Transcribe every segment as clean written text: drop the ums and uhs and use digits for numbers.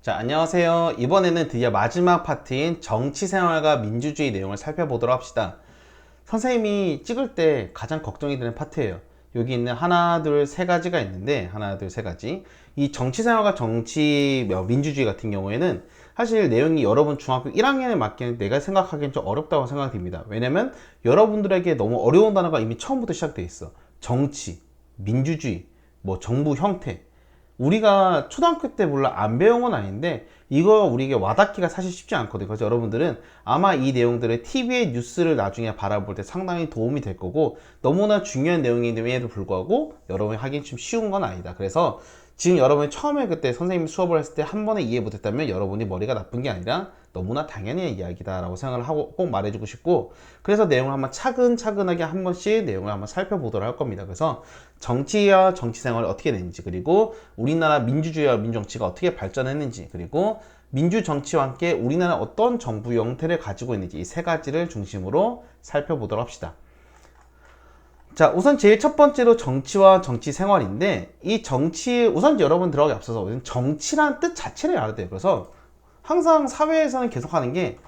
자, 안녕하세요. 이번에는 드디어 마지막 파트인 정치생활과 민주주의 내용을 살펴보도록 합시다. 선생님이 찍을 때 가장 걱정이 되는 파트예요. 여기 있는 하나, 둘, 세 가지가 있는데, 하나, 둘, 세 가지. 이 정치생활과 민주주의 같은 경우에는 사실 내용이 여러분 중학교 1학년에 맞기는 내가 생각하기엔 좀 어렵다고 생각됩니다. 왜냐면 여러분들에게 너무 어려운 단어가 이미 처음부터 시작되어 있어. 정치, 민주주의, 정부 형태. 우리가 초등학교 때 물론 안 배운 건 아닌데 이거 우리에게 와닿기가 사실 쉽지 않거든요. 그래서 여러분들은 아마 이 내용들을 TV의 뉴스를 나중에 바라볼 때 상당히 도움이 될 거고, 너무나 중요한 내용임에도 불구하고 여러분이 하긴 좀 쉬운 건 아니다. 그래서 지금 여러분이 처음에 그때 선생님이 수업을 했을 때 한 번에 이해 못했다면 여러분이 머리가 나쁜 게 아니라 너무나 당연한 이야기다 라고 생각을 하고 꼭 말해주고 싶고, 그래서 내용을 한번 차근차근하게 한 번씩 내용을 한번 살펴보도록 할 겁니다. 그래서 정치와 정치생활이 어떻게 되는지, 그리고 우리나라 민주주의와 민정치가 어떻게 발전했는지, 그리고 민주정치와 함께 우리나라 어떤 정부 형태를 가지고 있는지, 이 세 가지를 중심으로 살펴보도록 합시다. 자, 우선 제일 첫 번째로 정치와 정치 생활인데, 이 정치, 우선 여러분 들어가기 앞서서 정치란 뜻 자체를 알아야 돼요. 그래서 항상 사회에서는 계속 하는 게,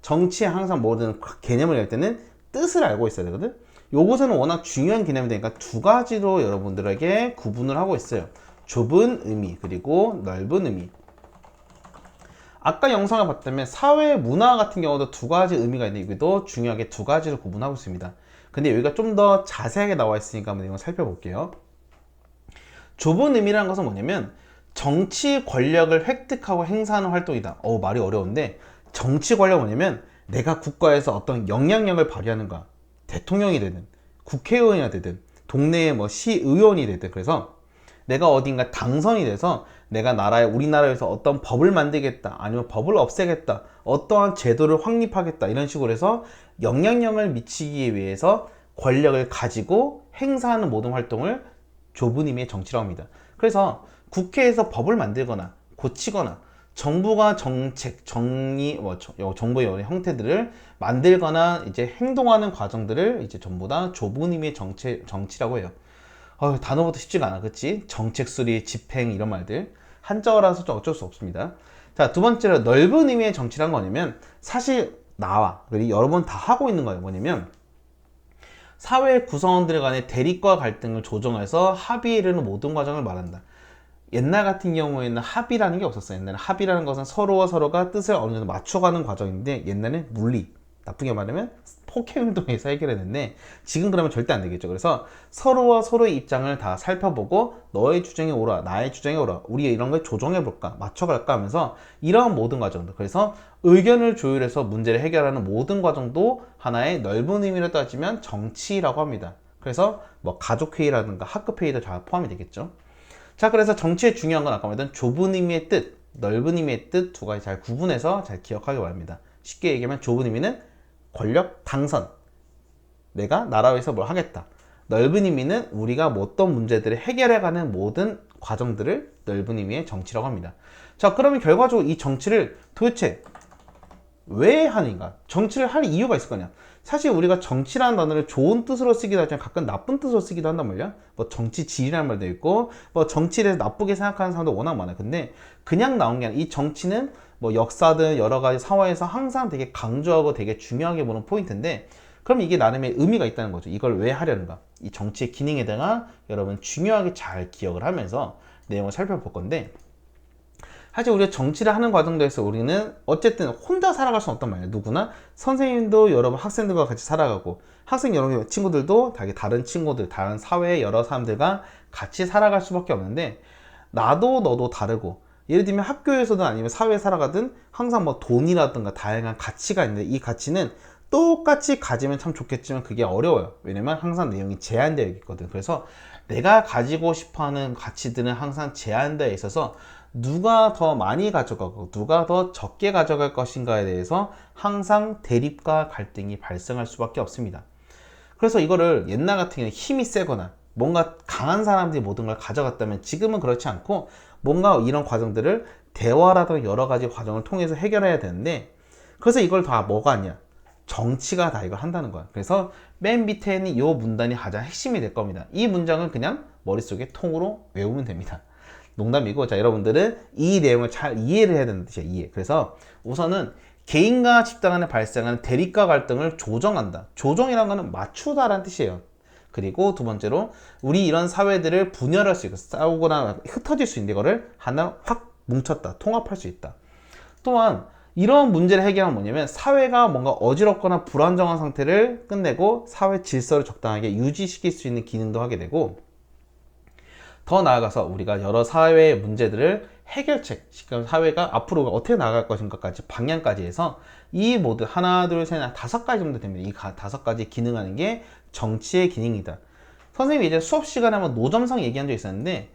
정치에 항상 모든 개념을 할 때는 뜻을 알고 있어야 되거든. 요것은 워낙 중요한 개념이 되니까 두 가지로 여러분들에게 구분을 하고 있어요. 좁은 의미, 그리고 넓은 의미. 아까 영상을 봤다면 사회 문화 같은 경우도 두 가지 의미가 있는데, 여기도 중요하게 두 가지를 구분하고 있습니다. 근데 여기가 좀 더 자세하게 나와 있으니까 한번 이걸 살펴볼게요. 좁은 의미라는 것은 뭐냐면 정치 권력을 획득하고 행사하는 활동이다. 말이 어려운데, 정치 권력은 뭐냐면 내가 국가에서 어떤 영향력을 발휘하는 거야. 대통령이 되든 국회의원이 되든 동네의 시의원이 되든. 그래서 내가 어딘가 당선이 돼서 내가 우리나라에서 어떤 법을 만들겠다, 아니면 법을 없애겠다, 어떠한 제도를 확립하겠다, 이런 식으로 해서 영향력을 미치기 위해서 권력을 가지고 행사하는 모든 활동을 좁은 의미의 정치라고 합니다. 그래서 국회에서 법을 만들거나 고치거나 정부가 정책, 정부의 여러 형태들을 만들거나 이제 행동하는 과정들을 이제 전부 다 좁은 의미의 정치라고 해요. 단어부터 쉽지가 않아, 그치? 정책 수립, 집행, 이런 말들. 한자어라서 좀 어쩔 수 없습니다. 자, 두 번째로 넓은 의미의 정치란 거냐면, 사실 나와, 그리고 여러분 다 하고 있는 거예요. 뭐냐면, 사회 구성원들 간의 대립과 갈등을 조정해서 합의에 이르는 모든 과정을 말한다. 옛날 같은 경우에는 합의라는 게 없었어요. 옛날에 합의라는 것은 서로가 뜻을 어느 정도 맞춰가는 과정인데, 옛날에는 물리, 나쁘게 말하면 폭행을 통해서 해결했는데, 지금 그러면 절대 안 되겠죠. 그래서 서로와 서로의 입장을 다 살펴보고, 너의 주장이 옳아, 나의 주장이 옳아, 우리 이런 걸 조정해볼까, 맞춰갈까 하면서 이러한 모든 과정들, 그래서 의견을 조율해서 문제를 해결하는 모든 과정도 하나의 넓은 의미로 따지면 정치라고 합니다. 그래서 가족회의라든가 학급회의도 다 포함이 되겠죠. 자, 그래서 정치의 중요한 건 아까 말했던 좁은 의미의 뜻, 넓은 의미의 뜻 두 가지 잘 구분해서 잘 기억하기 바랍니다. 쉽게 얘기하면 좁은 의미는 권력 당선, 내가 나라에서 뭘 하겠다. 넓은 의미는 우리가 어떤 문제들을 해결해가는 모든 과정들을 넓은 의미의 정치라고 합니다. 자, 그러면 결과적으로 이 정치를 도대체 왜 하는가? 정치를 할 이유가 있을 거냐? 사실 우리가 정치라는 단어를 좋은 뜻으로 쓰기도 하지만 가끔 나쁜 뜻으로 쓰기도 한단 말이야. 정치질이라는 말도 있고, 정치에 대해서 나쁘게 생각하는 사람도 워낙 많아요. 근데 그냥 나온 게 아니라 이 정치는 역사든 여러 가지 상황에서 항상 되게 강조하고 되게 중요하게 보는 포인트인데, 그럼 이게 나름의 의미가 있다는 거죠. 이걸 왜 하려는가? 이 정치의 기능에 대해 여러분 중요하게 잘 기억을 하면서 내용을 살펴볼 건데, 사실 우리가 정치를 하는 과정에서 우리는 어쨌든 혼자 살아갈 수는 없단 말이에요. 누구나 선생님도 여러분 학생들과 같이 살아가고, 학생 여러 친구들도 다른 친구들, 다른 사회의 여러 사람들과 같이 살아갈 수밖에 없는데, 나도 너도 다르고, 예를 들면 학교에서든 아니면 사회에 살아가든 항상 돈이라든가 다양한 가치가 있는데, 이 가치는 똑같이 가지면 참 좋겠지만 그게 어려워요. 왜냐면 항상 내용이 제한되어 있거든. 그래서 내가 가지고 싶어하는 가치들은 항상 제한되어 있어서 누가 더 많이 가져가고 누가 더 적게 가져갈 것인가에 대해서 항상 대립과 갈등이 발생할 수밖에 없습니다. 그래서 이거를 옛날 같은 경우는 힘이 세거나 뭔가 강한 사람들이 모든 걸 가져갔다면, 지금은 그렇지 않고 뭔가 이런 과정들을 대화라든가 여러 가지 과정을 통해서 해결해야 되는데, 그래서 이걸 다 뭐가 아니야? 정치가 다 이걸 한다는 거야. 그래서 맨 밑에 있는 이 문단이 가장 핵심이 될 겁니다. 이 문장은 그냥 머릿속에 통으로 외우면 됩니다. 농담이고, 자, 여러분들은 이 내용을 잘 이해를 해야 되는 뜻이야, 이해. 그래서 우선은 개인과 집단 간에 발생하는 대립과 갈등을 조정한다. 조정이라는 거는 맞추다라는 뜻이에요. 그리고 두 번째로, 우리 이런 사회들을 분열할 수 있고, 싸우거나 흩어질 수 있는데, 이거를 하나 확 뭉쳤다. 통합할 수 있다. 또한, 이런 문제를 해결하면 뭐냐면, 사회가 뭔가 어지럽거나 불안정한 상태를 끝내고, 사회 질서를 적당하게 유지시킬 수 있는 기능도 하게 되고, 더 나아가서 우리가 여러 사회의 문제들을 해결책, 사회가 앞으로 어떻게 나아갈 것인가까지 방향까지 해서 이 모두 하나, 둘, 셋, 다섯 가지 정도 됩니다. 이 다섯 가지 기능하는 게 정치의 기능이다. 선생님이 이제 수업 시간에 한번 노점상 얘기한 적 있었는데,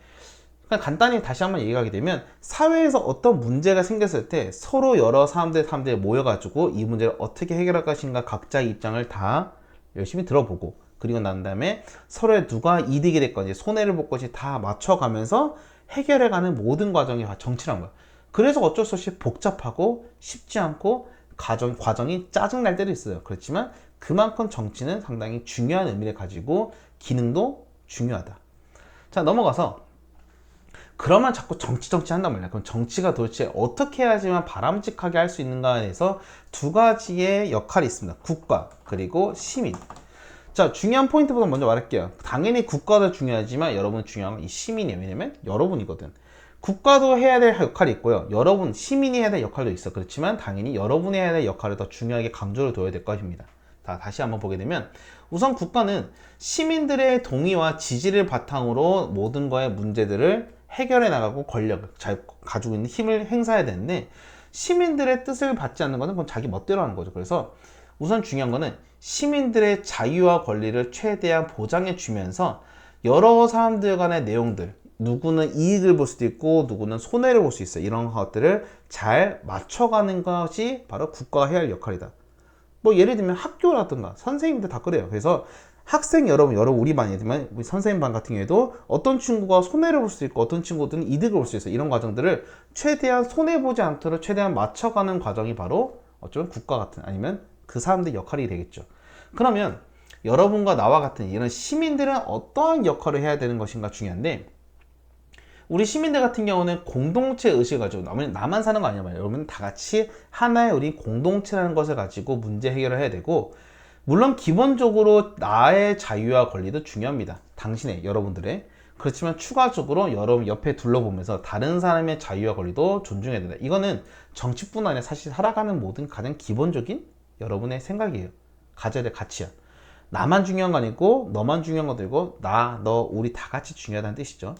그냥 간단히 다시 한번 얘기하게 되면, 사회에서 어떤 문제가 생겼을 때 서로 여러 사람들이 모여가지고 이 문제를 어떻게 해결할 것인가 각자의 입장을 다 열심히 들어보고, 그리고 난 다음에 서로의 누가 이득이 될 건지 손해를 볼 것이 다 맞춰가면서 해결해가는 모든 과정이 정치란 거야. 그래서 어쩔 수 없이 복잡하고 쉽지 않고 과정이 짜증날 때도 있어요. 그렇지만 그만큼 정치는 상당히 중요한 의미를 가지고 기능도 중요하다. 자, 넘어가서 그러면 자꾸 정치 한단 말이야. 그럼 정치가 도대체 어떻게 해야지만 바람직하게 할 수 있는가에 대해서 두 가지의 역할이 있습니다. 국가 그리고 시민. 자, 중요한 포인트부터 먼저 말할게요. 당연히 국가도 중요하지만 여러분 중요한 건 이 시민이에요. 왜냐면 여러분이거든. 국가도 해야 될 역할이 있고요. 여러분, 시민이 해야 될 역할도 있어. 그렇지만 당연히 여러분이 해야 될 역할을 더 중요하게 강조를 둬야 될 것입니다. 자, 다시 한번 보게 되면 우선 국가는 시민들의 동의와 지지를 바탕으로 모든 거의 문제들을 해결해 나가고 권력을 잘 가지고 있는 힘을 행사해야 되는데, 시민들의 뜻을 받지 않는 것은 그건 자기 멋대로 하는 거죠. 그래서 우선 중요한 거는 시민들의 자유와 권리를 최대한 보장해 주면서 여러 사람들 간의 내용들, 누구는 이익을 볼 수도 있고 누구는 손해를 볼 수 있어요. 이런 것들을 잘 맞춰가는 것이 바로 국가가 해야 할 역할이다. 뭐 예를 들면 학교라든가 선생님들 다 그래요. 그래서 학생 여러분 우리 반이지만 우리 선생님 반 같은 경우에도 어떤 친구가 손해를 볼 수 있고 어떤 친구들은 이득을 볼 수 있어요. 이런 과정들을 최대한 손해보지 않도록 최대한 맞춰가는 과정이 바로 어쩌면 국가 같은, 아니면 그 사람들의 역할이 되겠죠. 그러면 여러분과 나와 같은 이런 시민들은 어떠한 역할을 해야 되는 것인가 중요한데, 우리 시민들 같은 경우는 공동체 의식을 가지고 나만 사는 거 아니야 말이에요. 여러분 다 같이 하나의 우리 공동체라는 것을 가지고 문제 해결을 해야 되고, 물론 기본적으로 나의 자유와 권리도 중요합니다. 당신의, 여러분들의. 그렇지만 추가적으로 여러분 옆에 둘러보면서 다른 사람의 자유와 권리도 존중해야 된다. 이거는 정치뿐 아니라 사실 살아가는 모든 가장 기본적인 여러분의 생각이에요. 가져야 될 가치야. 나만 중요한 거 아니고 너만 중요한 것도 아니고 나, 너, 우리 다 같이 중요하다는 뜻이죠.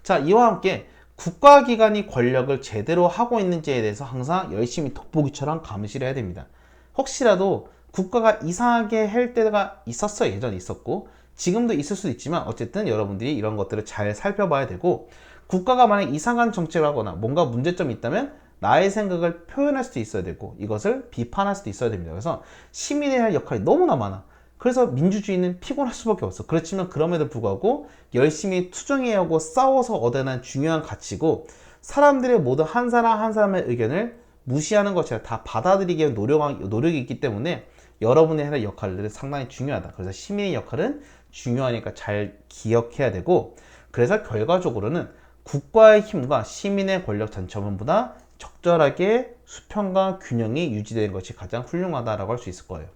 자, 이와 함께 국가기관이 권력을 제대로 하고 있는지에 대해서 항상 열심히 돋보기처럼 감시를 해야 됩니다. 혹시라도 국가가 이상하게 할 때가 있었어요. 예전에 있었고 지금도 있을 수도 있지만 어쨌든 여러분들이 이런 것들을 잘 살펴봐야 되고, 국가가 만약 이상한 정책을 하거나 뭔가 문제점이 있다면 나의 생각을 표현할 수도 있어야 되고 이것을 비판할 수도 있어야 됩니다. 그래서 시민의 할 역할이 너무나 많아. 그래서 민주주의는 피곤할 수밖에 없어. 그렇지만 그럼에도 불구하고 열심히 투쟁해야 하고 싸워서 얻어낸 중요한 가치고, 사람들의 모두 한 사람 한 사람의 의견을 무시하는 것이 아니라 다 받아들이기 위한 노력이 있기 때문에 여러분의 해야 할 역할들은 상당히 중요하다. 그래서 시민의 역할은 중요하니까 잘 기억해야 되고, 그래서 결과적으로는 국가의 힘과 시민의 권력 전체보다 적절하게 수평과 균형이 유지되는 것이 가장 훌륭하다라고 할 수 있을 거예요.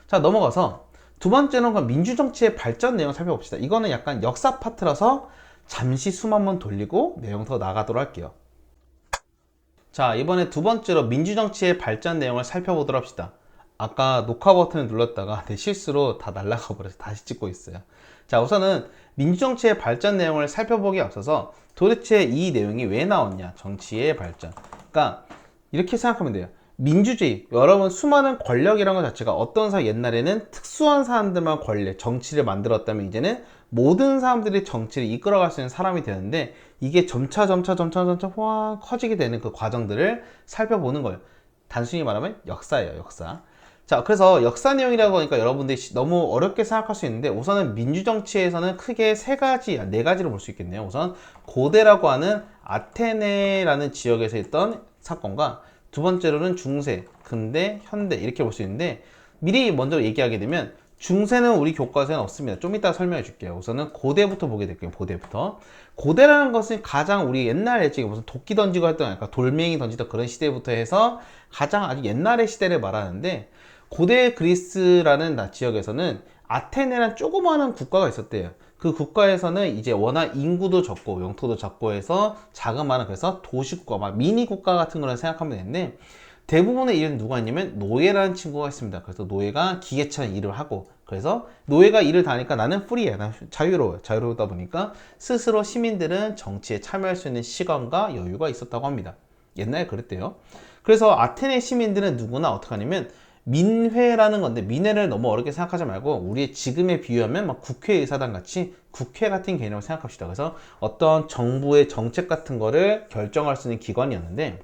자, 넘어가서 두 번째는 민주정치의 발전 내용을 살펴봅시다. 이거는 약간 역사 파트라서 잠시 숨 한번 돌리고 내용 더 나가도록 할게요. 자, 이번에 두 번째로 민주정치의 발전 내용을 살펴보도록 합시다. 아까 녹화 버튼을 눌렀다가 내 실수로 다 날아가 버려서 다시 찍고 있어요. 자, 우선은 민주정치의 발전 내용을 살펴보기에 앞서서 도대체 이 내용이 왜 나왔냐, 정치의 발전. 그러니까 이렇게 생각하면 돼요. 민주주의, 여러분 수많은 권력이라는 것 자체가 어떤 옛날에는 특수한 사람들만 정치를 만들었다면 이제는 모든 사람들이 정치를 이끌어갈 수 있는 사람이 되는데, 이게 점차 확 커지게 되는 그 과정들을 살펴보는 거예요. 단순히 말하면 역사예요, 역사. 자, 그래서 역사 내용이라고 하니까 여러분들이 너무 어렵게 생각할 수 있는데, 우선은 민주정치에서는 크게 네 가지를 볼 수 있겠네요. 우선 고대라고 하는 아테네라는 지역에서 있던 사건과, 두 번째로는 중세, 근대, 현대 이렇게 볼 수 있는데 미리 먼저 얘기하게 되면 중세는 우리 교과서에는 없습니다. 좀 이따 설명해 줄게요. 우선은 고대부터 보게 될게요. 고대부터. 고대라는 것은 가장 우리 옛날 예측에 무슨 도끼 던지고 했던 약간 돌멩이 던지던 그런 시대부터 해서 가장 아주 옛날의 시대를 말하는데 고대 그리스라는 지역에서는 아테네라는 조그마한 국가가 있었대요. 그 국가에서는 이제 워낙 인구도 적고 영토도 적고 해서 자그마한 그래서 도시국가, 막 미니 국가 같은 거를 생각하면 되는데 대부분의 일은 누가 했냐면 노예라는 친구가 있습니다. 그래서 노예가 기계처럼 일을 하고 그래서 노예가 일을 다 하니까 나는 프리야. 난 자유로워요. 자유로우다 보니까 스스로 시민들은 정치에 참여할 수 있는 시간과 여유가 있었다고 합니다. 옛날에 그랬대요. 그래서 아테네 시민들은 누구나 어떻게 하냐면 민회라는 건데 민회를 너무 어렵게 생각하지 말고 우리의 지금에 비유하면 막 국회의사당 같이 국회 같은 개념을 생각합시다. 그래서 어떤 정부의 정책 같은 거를 결정할 수 있는 기관이었는데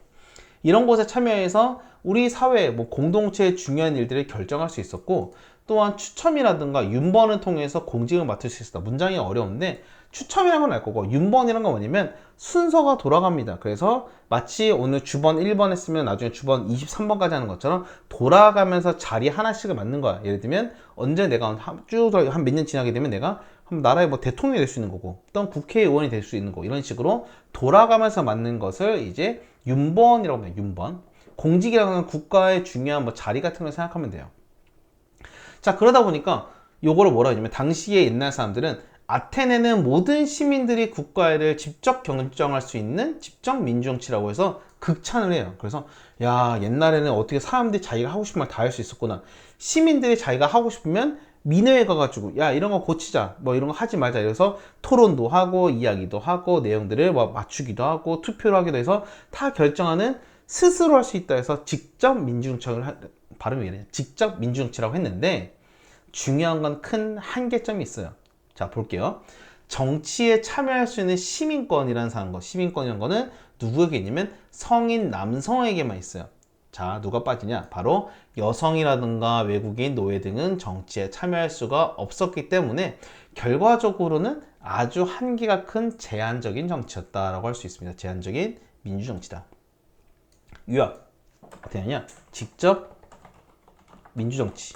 이런 곳에 참여해서 우리 사회 뭐 공동체의 중요한 일들을 결정할 수 있었고 또한 추첨이라든가 윤번을 통해서 공직을 맡을 수 있었다. 문장이 어려운데 추첨이라는 건 알 거고 윤번이라는 건 뭐냐면 순서가 돌아갑니다. 그래서 마치 오늘 주번 1번 했으면 나중에 주번 23번까지 하는 것처럼 돌아가면서 자리 하나씩을 맡는 거야. 예를 들면 언제 내가 쭉 한 몇 년 지나게 되면 내가 나라의 뭐 대통령이 될 수 있는 거고 어떤 국회의원이 될 수 있는 거고 이런 식으로 돌아가면서 맡는 것을 이제 윤번이라고 합니다. 윤번. 공직이라는 건 국가의 중요한 뭐 자리 같은 걸 생각하면 돼요. 자, 그러다 보니까 요거를 뭐라 하냐면 당시의 옛날 사람들은 아테네는 모든 시민들이 국가를 직접 결정할 수 있는 직접 민주정치라고 해서 극찬을 해요. 그래서 야, 옛날에는 어떻게 사람들이 자기가 하고 싶은 말 다 할 수 있었구나. 시민들이 자기가 하고 싶으면 민회에 가가지고 야, 이런 거 고치자, 뭐 이런 거 하지 말자, 이래서 토론도 하고 이야기도 하고 내용들을 뭐 맞추기도 하고 투표를 하기도 해서 다 결정하는 스스로 할 수 있다 해서 직접 민주정치를 발음이 이래요. 직접 민주정치라고 했는데 중요한 건 큰 한계점이 있어요. 자, 볼게요. 정치에 참여할 수 있는 시민권이라는 사는 거. 시민권이라는 거는 누구에게 있냐면 성인 남성에게만 있어요. 자, 누가 빠지냐? 바로 여성이라든가 외국인, 노예 등은 정치에 참여할 수가 없었기 때문에 결과적으로는 아주 한계가 큰 제한적인 정치였다라고 할 수 있습니다. 제한적인 민주정치다. 유학. 어떻게 하냐? 직접 민주정치.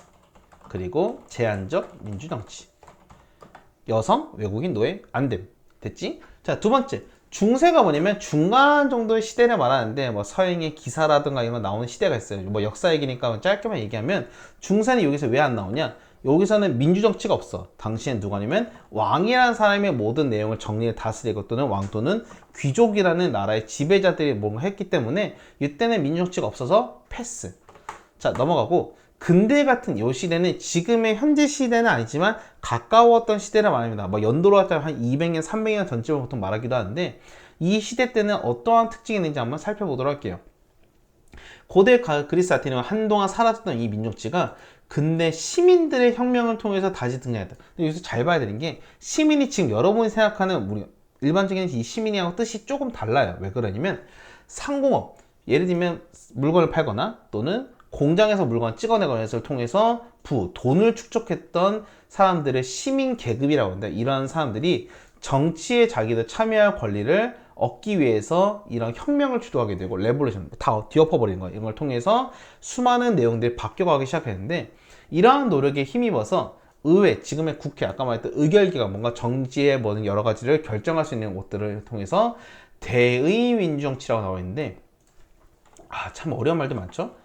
그리고 제한적 민주정치. 여성, 외국인, 노예, 안됨. 됐지? 자, 두 번째. 중세가 뭐냐면 중간 정도의 시대를 말하는데 뭐 서양의 기사라든가 이런 거 나오는 시대가 있어요. 뭐 역사 얘기니까 짧게만 얘기하면 중세는 여기서 왜 안 나오냐? 여기서는 민주정치가 없어. 당시엔 누가냐면 왕이라는 사람이 모든 내용을 정리를 다스리고 또는 왕 또는 귀족이라는 나라의 지배자들이 뭔가 했기 때문에 이때는 민주정치가 없어서 패스. 자, 넘어가고 근대 같은 요 시대는 지금의 현재 시대는 아니지만 가까웠던 시대를 말합니다. 뭐 연도로 하자면 한 200년, 300년 전쯤을 보통 말하기도 하는데 이 시대 때는 어떠한 특징이 있는지 한번 살펴보도록 할게요. 고대 그리스 아테네가 한동안 사라졌던 이 민족지가 근대 시민들의 혁명을 통해서 다시 등장했다. 근데 여기서 잘 봐야 되는 게 시민이 지금 여러분이 생각하는 우리 일반적인 이 시민이하고 뜻이 조금 달라요. 왜 그러냐면 상공업, 예를 들면 물건을 팔거나 또는 공장에서 물건을 찍어내거나 해서 통해서 돈을 축적했던 사람들의 시민 계급이라고 하는데 이러한 사람들이 정치에 자기도 참여할 권리를 얻기 위해서 이런 혁명을 주도하게 되고 레볼루션 다 뒤엎어버리는 거예요. 이런 걸 통해서 수많은 내용들이 바뀌어가기 시작했는데 이러한 노력에 힘입어서 의회, 지금의 국회, 아까 말했던 의결기가 뭔가 정치의 모든 여러 가지를 결정할 수 있는 것들을 통해서 대의 민주정치라고 나와 있는데 참 어려운 말도 많죠?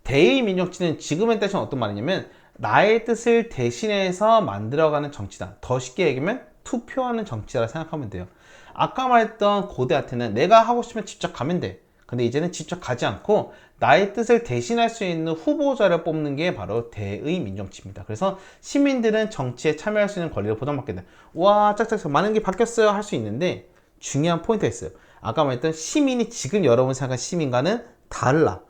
대의 민정치는 지금의 뜻은 어떤 말이냐면 나의 뜻을 대신해서 만들어가는 정치다. 더 쉽게 얘기하면 투표하는 정치라 생각하면 돼요. 아까 말했던 고대 아테네는 내가 하고 싶으면 직접 가면 돼. 근데 이제는 직접 가지 않고 나의 뜻을 대신할 수 있는 후보자를 뽑는 게 바로 대의 민정치입니다. 그래서 시민들은 정치에 참여할 수 있는 권리를 보장받게 돼. 와, 짝짝짝 많은 게 바뀌었어요 할 수 있는데 중요한 포인트가 있어요. 아까 말했던 시민이 지금 여러분 생각한 시민과는 달라.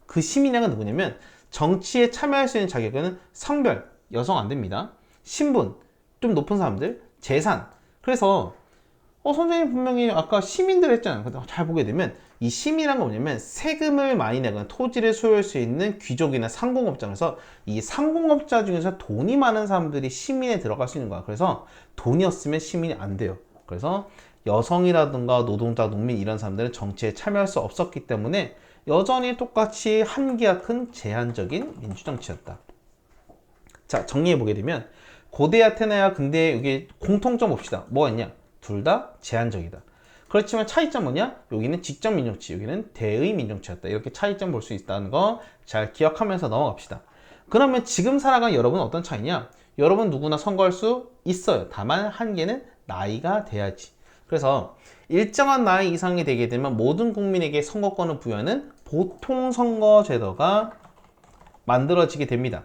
그 시민량은 누구냐면 정치에 참여할 수 있는 자격은 성별, 여성 안 됩니다. 신분, 좀 높은 사람들, 재산. 그래서 선생님 분명히 아까 시민들 했잖아요. 근데 잘 보게 되면 이 시민이란 건 뭐냐면 세금을 많이 내거나 토지를 소유할 수 있는 귀족이나 상공업자에서 이 상공업자 중에서 돈이 많은 사람들이 시민에 들어갈 수 있는 거야. 그래서 돈이 없으면 시민이 안 돼요. 그래서 여성이라든가 노동자, 농민 이런 사람들은 정치에 참여할 수 없었기 때문에 여전히 똑같이 한계가 큰 제한적인 민주정치였다. 자, 정리해보게 되면 고대 아테네와 근대 이게 공통점 봅시다. 뭐가 있냐? 둘 다 제한적이다. 그렇지만 차이점 뭐냐? 여기는 직접 민정치, 여기는 대의 민정치였다. 이렇게 차이점 볼 수 있다는 거 잘 기억하면서 넘어갑시다. 그러면 지금 살아가는 여러분은 어떤 차이냐? 여러분 누구나 선거할 수 있어요. 다만 한계는 나이가 돼야지. 그래서 일정한 나이 이상이 되게 되면 모든 국민에게 선거권을 부여하는 보통선거제도가 만들어지게 됩니다.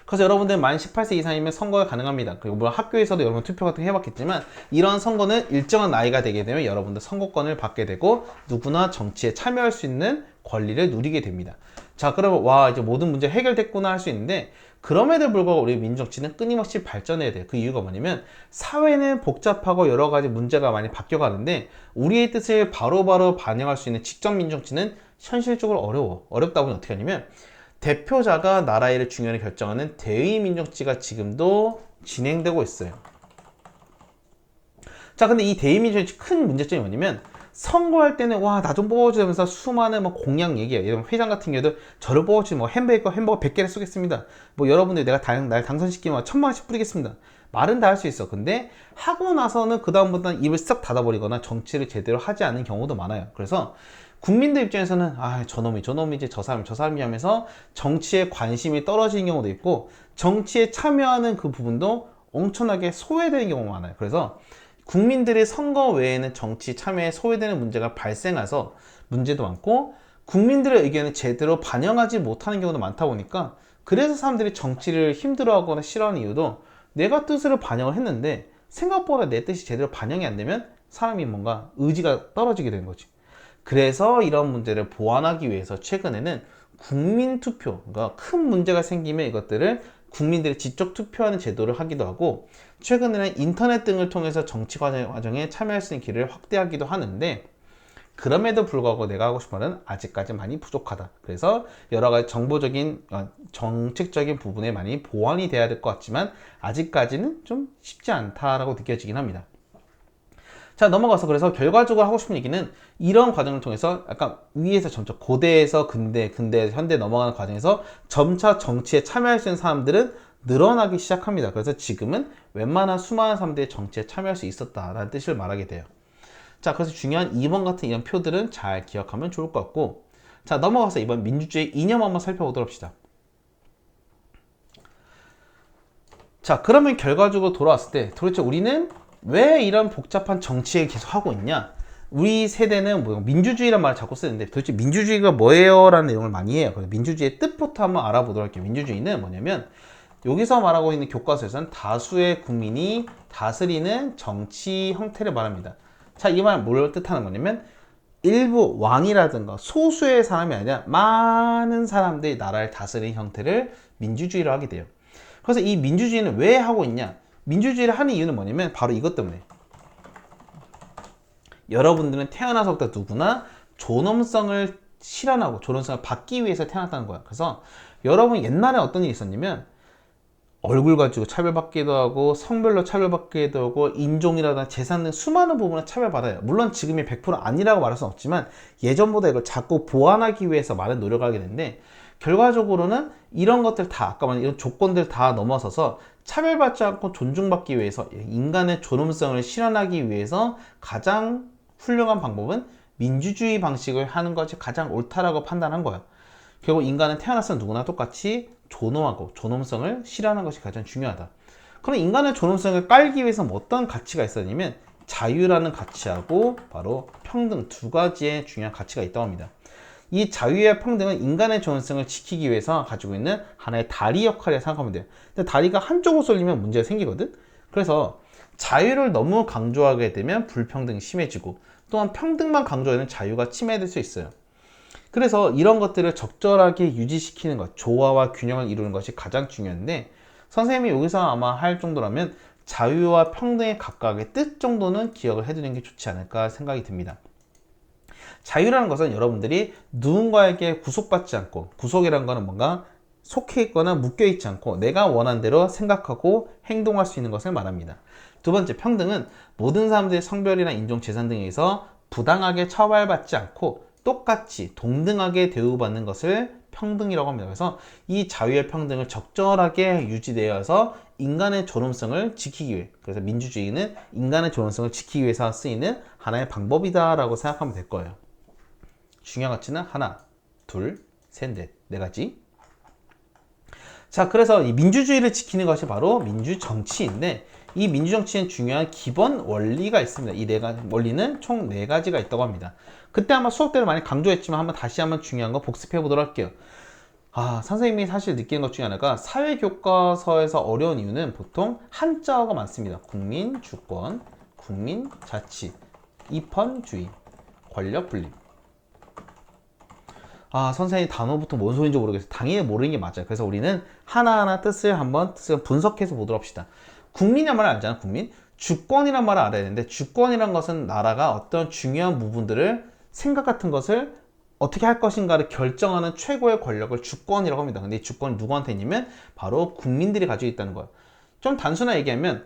그래서 여러분들 만 18세 이상이면 선거가 가능합니다. 그리고 물론 학교에서도 여러분 투표 같은 거 해봤겠지만 이런 선거는 일정한 나이가 되게 되면 여러분들 선거권을 받게 되고 누구나 정치에 참여할 수 있는 권리를 누리게 됩니다. 자, 그러면 와 이제 모든 문제 해결됐구나 할 수 있는데 그럼에도 불구하고 우리 민정치는 끊임없이 발전해야 돼요. 그 이유가 뭐냐면 사회는 복잡하고 여러 가지 문제가 많이 바뀌어가는데 우리의 뜻을 바로바로 반영할 수 있는 직접 민정치는 현실적으로 어렵다 보니 어떻게 하냐면 대표자가 나라의 일을 중요하게 결정하는 대의 민정치가 지금도 진행되고 있어요. 자, 근데 이 대의 민정치 큰 문제점이 뭐냐면 선거할 때는 와 나 좀 뽑아주면서 수많은 뭐 공약 얘기야. 이런 회장 같은 경우도 저를 뽑아주면 뭐 햄버거 100개를 쏘겠습니다. 뭐 여러분들 내가 날 당선시키면 1000만원씩 뿌리겠습니다. 말은 다 할 수 있어. 근데 하고 나서는 그 다음부터는 입을 싹 닫아버리거나 정치를 제대로 하지 않는 경우도 많아요. 그래서 국민들 입장에서는 저놈이지 저 사람이 하면서 정치에 관심이 떨어지는 경우도 있고 정치에 참여하는 그 부분도 엄청나게 소외되는 경우가 많아요. 그래서 국민들의 선거 외에는 정치 참여에 소외되는 문제가 발생해서 문제도 많고 국민들의 의견을 제대로 반영하지 못하는 경우도 많다 보니까 그래서 사람들이 정치를 힘들어하거나 싫어하는 이유도 내가 뜻으로 반영을 했는데 생각보다 내 뜻이 제대로 반영이 안 되면 사람이 뭔가 의지가 떨어지게 되는 거지. 그래서 이런 문제를 보완하기 위해서 최근에는 국민투표, 그러니까 큰 문제가 생기면 이것들을 국민들이 직접 투표하는 제도를 하기도 하고 최근에는 인터넷 등을 통해서 정치 과정에 참여할 수 있는 길을 확대하기도 하는데 그럼에도 불구하고 내가 하고 싶은 말은 아직까지 많이 부족하다. 그래서 여러 가지 정책적인 부분에 많이 보완이 돼야 될 것 같지만 아직까지는 좀 쉽지 않다라고 느껴지긴 합니다. 자, 넘어가서 그래서 결과적으로 하고 싶은 얘기는 이런 과정을 통해서 약간 위에서 점차 고대에서 근대에서 현대 넘어가는 과정에서 점차 정치에 참여할 수 있는 사람들은 늘어나기 시작합니다. 그래서 지금은 웬만한 수많은 사람들이 정치에 참여할 수 있었다라는 뜻을 말하게 돼요. 자, 그래서 중요한 2번 같은 이런 표들은 잘 기억하면 좋을 것 같고 자, 넘어가서 이번 민주주의 이념 한번 살펴보도록 합시다. 자, 그러면 결과적으로 돌아왔을 때 도대체 우리는 왜 이런 복잡한 정치를 계속 하고 있냐? 우리 세대는 뭐 민주주의란 말을 자꾸 쓰는데 도대체 민주주의가 뭐예요? 라는 내용을 많이 해요. 그래서 민주주의의 뜻부터 한번 알아보도록 할게요. 민주주의는 뭐냐면 여기서 말하고 있는 교과서에서는 다수의 국민이 다스리는 정치 형태를 말합니다. 자, 이 말 뭘 뜻하는 거냐면 일부 왕이라든가 소수의 사람이 아니라 많은 사람들이 나라를 다스리는 형태를 민주주의로 하게 돼요. 그래서 이 민주주의는 왜 하고 있냐? 민주주의를 하는 이유는 뭐냐면 바로 이것 때문에 여러분들은 태어나서부터 누구나 존엄성을 실현하고 존엄성을 받기 위해서 태어났다는 거야. 그래서 여러분 옛날에 어떤 일이 있었냐면 얼굴 가지고 차별받기도 하고 성별로 차별받기도 하고 인종이라든가 재산 등 수많은 부분을 차별받아요. 물론 지금이 100% 아니라고 말할 수는 없지만 예전보다 이걸 자꾸 보완하기 위해서 많은 노력을 하게 되는데 결과적으로는 이런 것들 다 아까 말한 이런 조건들 다 넘어서서 차별받지 않고 존중받기 위해서 인간의 존엄성을 실현하기 위해서 가장 훌륭한 방법은 민주주의 방식을 하는 것이 가장 옳다라고 판단한 거예요. 결국 인간은 태어나서 누구나 똑같이 존엄하고 존엄성을 실현하는 것이 가장 중요하다. 그럼 인간의 존엄성을 깔기 위해서는 어떤 가치가 있었냐면 자유라는 가치하고 바로 평등 두 가지의 중요한 가치가 있다고 합니다. 이 자유와 평등은 인간의 존엄성을 지키기 위해서 가지고 있는 하나의 다리 역할이라고 생각하면 돼요. 근데 다리가 한쪽으로 쏠리면 문제가 생기거든. 그래서 자유를 너무 강조하게 되면 불평등이 심해지고 또한 평등만 강조하면 자유가 침해될 수 있어요. 그래서 이런 것들을 적절하게 유지시키는 것, 조화와 균형을 이루는 것이 가장 중요한데 선생님이 여기서 아마 할 정도라면 자유와 평등의 각각의 뜻 정도는 기억을 해두는 게 좋지 않을까 생각이 듭니다. 자유라는 것은 여러분들이 누군가에게 구속받지 않고, 구속이라는 것은 뭔가 속해 있거나 묶여 있지 않고 내가 원하는 대로 생각하고 행동할 수 있는 것을 말합니다. 두 번째, 평등은 모든 사람들의 성별이나 인종, 재산 등에 의해서 부당하게 처벌받지 않고 똑같이 동등하게 대우받는 것을 평등이라고 합니다. 그래서 이 자유의 평등을 적절하게 유지되어서 인간의 존엄성을 지키기 위해, 그래서 민주주의는 인간의 존엄성을 지키기 위해서 쓰이는 하나의 방법이다라고 생각하면 될 거예요. 중요한 가치는 하나, 둘, 셋, 넷, 네 가지. 자, 그래서 이 민주주의를 지키는 것이 바로 민주정치인데, 이 민주정치엔 중요한 기본 원리가 있습니다. 이 네 가지 원리는 총 네 가지가 있다고 합니다. 그때 아마 수업 때를 많이 강조했지만 다시 한번 중요한 거 복습해 보도록 할게요. 선생님이 사실 느끼는 것 중에 하나가 사회교과서에서 어려운 이유는 보통 한자어가 많습니다. 국민, 주권, 국민, 자치, 입헌주의, 권력 분립. 선생님 단어부터 뭔 소리인지 모르겠어요. 당연히 모르는 게 맞아요. 그래서 우리는 하나하나 뜻을 분석해서 보도록 합시다. 국민이란 말을 알잖아, 국민. 주권이란 말을 알아야 되는데, 주권이란 것은 나라가 어떤 중요한 부분들을, 생각 같은 것을 어떻게 할 것인가를 결정하는 최고의 권력을 주권이라고 합니다. 근데 이 주권이 누구한테 있냐면 바로 국민들이 가지고 있다는 거예요. 좀 단순하게 얘기하면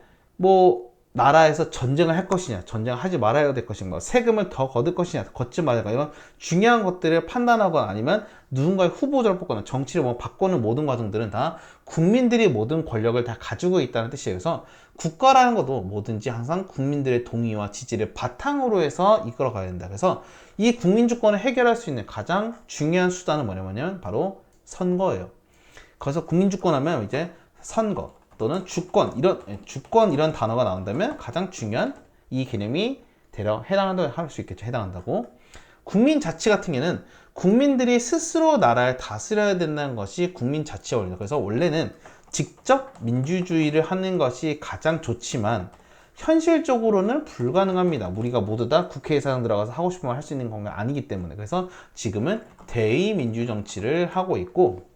나라에서 전쟁을 할 것이냐, 전쟁을 하지 말아야 될 것인가, 세금을 더 거둘 것이냐, 걷지 말아야, 이런 중요한 것들을 판단하거나 아니면 누군가의 후보자를 뽑거나 정치를 바꾸는 모든 과정들은 다 국민들이 모든 권력을 다 가지고 있다는 뜻이에요. 그래서 국가라는 것도 뭐든지 항상 국민들의 동의와 지지를 바탕으로 해서 이끌어 가야 된다. 그래서 이 국민주권을 해결할 수 있는 가장 중요한 수단은 뭐냐면 바로 선거예요. 그래서 국민주권 하면 이제 선거 또는 주권 이런 단어가 나온다면 가장 중요한 이 개념이 대략 해당한다고 할 수 있겠죠. 해당한다고. 국민자치 같은 경우는 국민들이 스스로 나라를 다스려야 된다는 것이 국민자치의 원리입니다. 그래서 원래는 직접 민주주의를 하는 것이 가장 좋지만 현실적으로는 불가능합니다. 우리가 모두 다 국회의사당 들어가서 하고 싶은 말 할 수 있는 건 아니기 때문에. 그래서 지금은 대의민주정치를 하고 있고,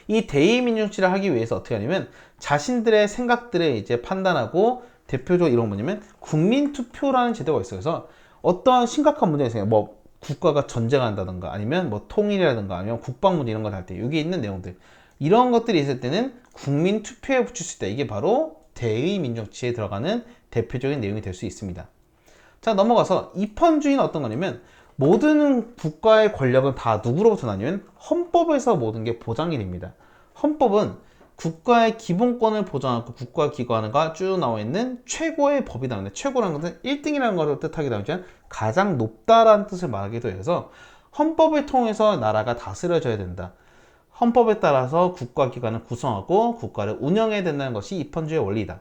이 대의민주정치를 하기 위해서 어떻게 하냐면 자신들의 생각들을 이제 판단하고, 대표적으로 이런 건 뭐냐면 국민투표라는 제도가 있어요. 그래서 어떤 심각한 문제가 있어요. 국가가 전쟁한다든가 아니면 통일이라든가 아니면 국방 문제 이런 걸 할 때 여기 있는 내용들, 이런 것들이 있을 때는 국민투표에 붙일 수 있다. 이게 바로 대의민주정치에 들어가는 대표적인 내용이 될 수 있습니다. 자, 넘어가서 입헌주의는 어떤 거냐면 모든 국가의 권력은 다 누구로부터 나냐면 헌법에서 모든 게 보장이 됩니다. 헌법은 국가의 기본권을 보장하고 국가 기관과 쭉 나와 있는 최고의 법이 나오는데, 최고라는 것은 1등이라는 것을 뜻하기도 하지만 가장 높다라는 뜻을 말하기도 해서 헌법을 통해서 나라가 다스려져야 된다. 헌법에 따라서 국가기관을 구성하고 국가를 운영해야 된다는 것이 입헌주의 원리다.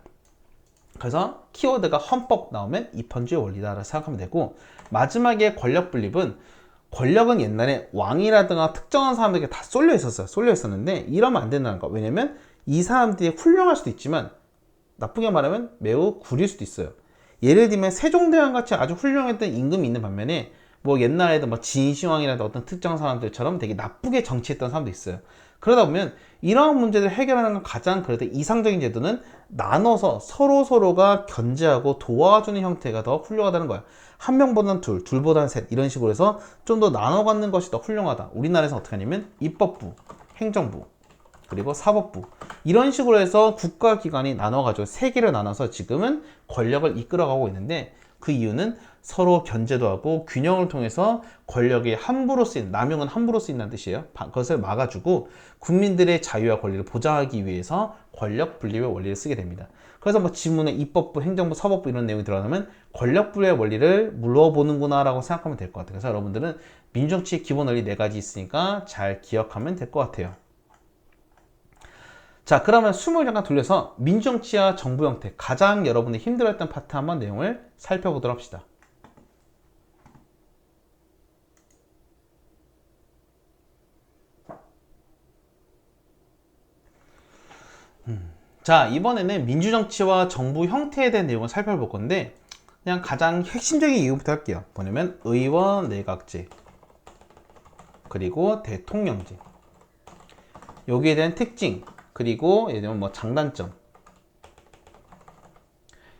그래서 키워드가 헌법 나오면 입헌주의 원리다라고 생각하면 되고, 마지막에 권력 분립은, 권력은 옛날에 왕이라든가 특정한 사람들에게 다 쏠려 있었는데 이러면 안 된다는 거. 왜냐면 이 사람들이 훌륭할 수도 있지만 나쁘게 말하면 매우 구릴 수도 있어요. 예를 들면 세종대왕 같이 아주 훌륭했던 임금이 있는 반면에 옛날에도 진시황이라든가 어떤 특정 사람들처럼 되게 나쁘게 정치했던 사람도 있어요. 그러다 보면 이러한 문제를 해결하는 건 가장 그래도 이상적인 제도는 나눠서 서로가 견제하고 도와주는 형태가 더 훌륭하다는 거야. 한 명보다는 둘, 둘보다는 셋, 이런 식으로 해서 좀 더 나눠 갖는 것이 더 훌륭하다. 우리나라에서 어떻게 하냐면 입법부, 행정부, 그리고 사법부, 이런 식으로 해서 국가기관이 나눠가지고 세 개를 나눠서 지금은 권력을 이끌어가고 있는데, 그 이유는 서로 견제도 하고 균형을 통해서 권력이 남용은 함부로 쓰인다는 뜻이에요. 그것을 막아주고 국민들의 자유와 권리를 보장하기 위해서 권력 분립의 원리를 쓰게 됩니다. 그래서 지문에 입법부, 행정부, 사법부 이런 내용이 들어가면 권력 분립의 원리를 물어보는구나 라고 생각하면 될 것 같아요. 그래서 여러분들은 민주정치의 기본 원리 4가지 있으니까 잘 기억하면 될 것 같아요. 자, 그러면 숨을 잠깐 돌려서 민주정치와 정부 형태, 가장 여러분들이 힘들어했던 파트 한번 내용을 살펴보도록 합시다. 자, 이번에는 민주정치와 정부 형태에 대한 내용을 살펴볼 건데, 그냥 가장 핵심적인 이유부터 할게요. 뭐냐면 의원 내각제, 그리고 대통령제, 여기에 대한 특징, 그리고 예를 들면 장단점,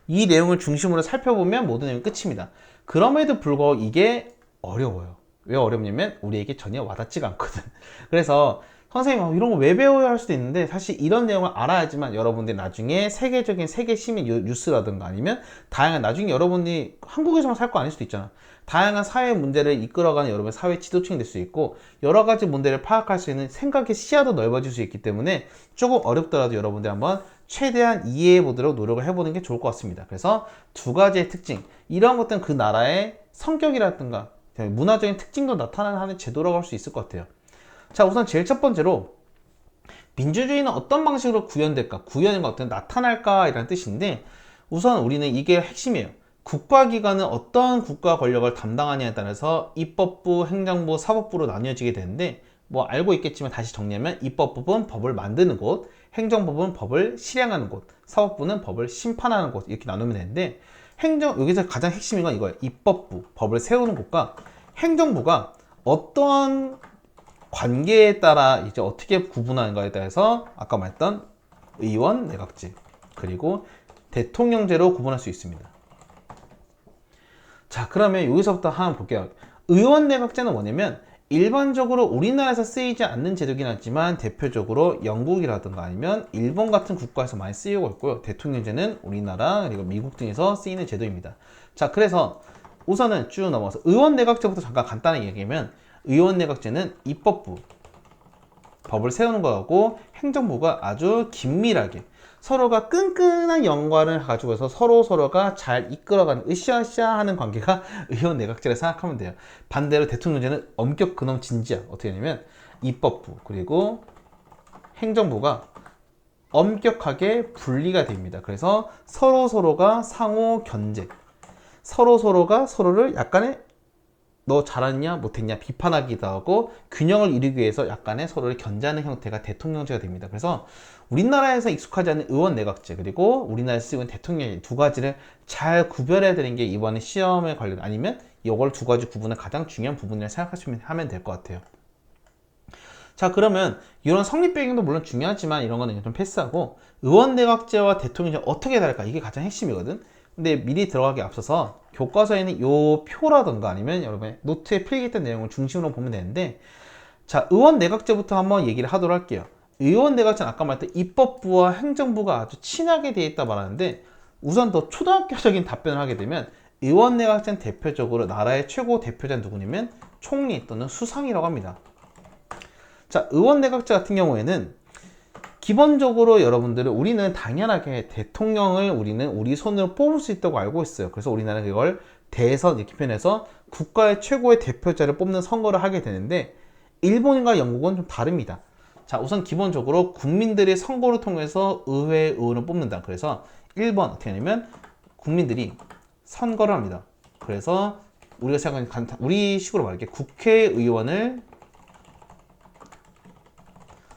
이 내용을 중심으로 살펴보면 모든 내용이 끝입니다. 그럼에도 불구하고 이게 어려워요. 왜 어렵냐면 우리에게 전혀 와닿지가 않거든. 그래서 선생님 이런 거 왜 배워야 할 수도 있는데 사실 이런 내용을 알아야지만 여러분들이 나중에 세계적인 세계 시민 뉴스라든가 아니면 다양한 나중에 여러분이 한국에서만 살 거 아닐 수도 있잖아. 다양한 사회 문제를 이끌어가는 여러분의 사회 지도층이 될 수 있고 여러 가지 문제를 파악할 수 있는 생각의 시야도 넓어질 수 있기 때문에 조금 어렵더라도 여러분들 한번 최대한 이해해 보도록 노력을 해보는 게 좋을 것 같습니다. 그래서 두 가지의 특징, 이런 것들은 그 나라의 성격이라든가 문화적인 특징도 나타나는 제도라고 할 수 있을 것 같아요. 자, 우선 제일 첫 번째로 민주주의는 어떤 방식으로 구현될까? 구현은 어떤 나타날까? 이라는 뜻인데 우선 우리는 이게 핵심이에요. 국가기관은 어떤 국가 권력을 담당하냐에 따라서 입법부, 행정부, 사법부로 나뉘어지게 되는데 뭐 알고 있겠지만 다시 정리하면 입법부는 법을 만드는 곳, 행정부는 법을 실행하는 곳, 사법부는 법을 심판하는 곳 이렇게 나누면 되는데 여기서 가장 핵심인 건 이거예요. 입법부, 법을 세우는 곳과 행정부가 어떠한 관계에 따라 이제 어떻게 구분하는가에 따라서 아까 말했던 의원 내각제 그리고 대통령제로 구분할 수 있습니다. 자, 그러면 여기서부터 한번 볼게요. 의원 내각제는 뭐냐면 일반적으로 우리나라에서 쓰이지 않는 제도긴 하지만 대표적으로 영국이라든가 아니면 일본 같은 국가에서 많이 쓰이고 있고요. 대통령제는 우리나라 그리고 미국 등에서 쓰이는 제도입니다. 자, 그래서 우선은 쭉 넘어가서 의원 내각제부터 잠깐 간단하게 얘기하면 의원 내각제는 입법부, 법을 세우는 거하고 행정부가 아주 긴밀하게 서로가 끈끈한 연관을 가지고서 서로가 잘 이끌어가는 으쌰으쌰 하는 관계가 의원 내각제라 생각하면 돼요. 반대로 대통령제는 엄격 그놈 진지야. 어떻게 되냐면 입법부 그리고 행정부가 엄격하게 분리가 됩니다. 그래서 서로가 상호 견제, 서로가 서로를 약간의 너 잘했냐 못했냐 비판하기도 하고 균형을 이루기 위해서 약간의 서로를 견제하는 형태가 대통령제가 됩니다. 그래서 우리나라에서 익숙하지 않은 의원 내각제 그리고 우리나라에서 쓰고 있는 대통령제 두 가지를 잘 구별해야 되는 게 이번에 시험에 관련 아니면 이걸 두 가지 구분은 가장 중요한 부분이라 생각하시면 될 것 같아요. 자, 그러면 이런 성립 배경도 물론 중요하지만 이런 거는 좀 패스하고 의원 내각제와 대통령제 어떻게 다를까 이게 가장 핵심이거든. 근데 미리 들어가기 앞서서 교과서에는 요 표라던가 아니면 여러분의 노트에 필기했던 내용을 중심으로 보면 되는데 자, 의원 내각제부터 한번 얘기를 하도록 할게요. 의원 내각제는 아까 말했던 입법부와 행정부가 아주 친하게 되어 있다 말하는데 우선 더 초등학교적인 답변을 하게 되면 의원 내각제는 대표적으로 나라의 최고 대표자는 누구냐면 총리 또는 수상이라고 합니다. 자, 의원 내각제 같은 경우에는 기본적으로 여러분들은 우리는 당연하게 대통령을 우리는 우리 손으로 뽑을 수 있다고 알고 있어요. 그래서 우리나라는 이걸 대선 이렇게 표현해서 국가의 최고의 대표자를 뽑는 선거를 하게 되는데 일본과 영국은 좀 다릅니다. 자, 우선 기본적으로 국민들의 선거를 통해서 의회 의원을 뽑는다. 그래서 1번 어떻게 하냐면 국민들이 선거를 합니다. 그래서 우리가 생각하는 우리 식으로 말할게 국회의원을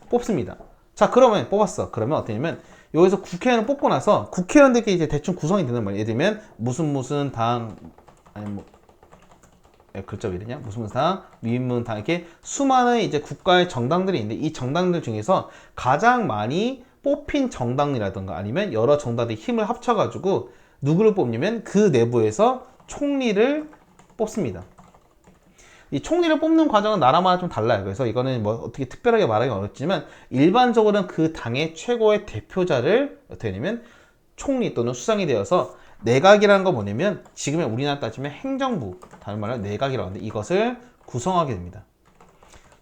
뽑습니다. 자, 그러면 뽑았어. 그러면 어떻게 하냐면 여기서 국회의원을 뽑고 나서 국회의원들끼리 이제 대충 구성이 되는 말이에요. 예를 들면 무슨 당 아니 뭐 글자 왜 이러냐? 무슨 당, 위문당 이렇게 수많은 이제 국가의 정당들이 있는데 이 정당들 중에서 가장 많이 뽑힌 정당이라든가 아니면 여러 정당들이 힘을 합쳐가지고 누구를 뽑냐면 그 내부에서 총리를 뽑습니다. 이 총리를 뽑는 과정은 나라마다 좀 달라요. 그래서 이거는 뭐 어떻게 특별하게 말하기 어렵지만 일반적으로는 그 당의 최고의 대표자를 어떻게 하냐면 총리 또는 수상이 되어서 내각이라는 거 뭐냐면 지금의 우리나라 따지면 행정부, 다른 말로 내각이라고 하는데 이것을 구성하게 됩니다.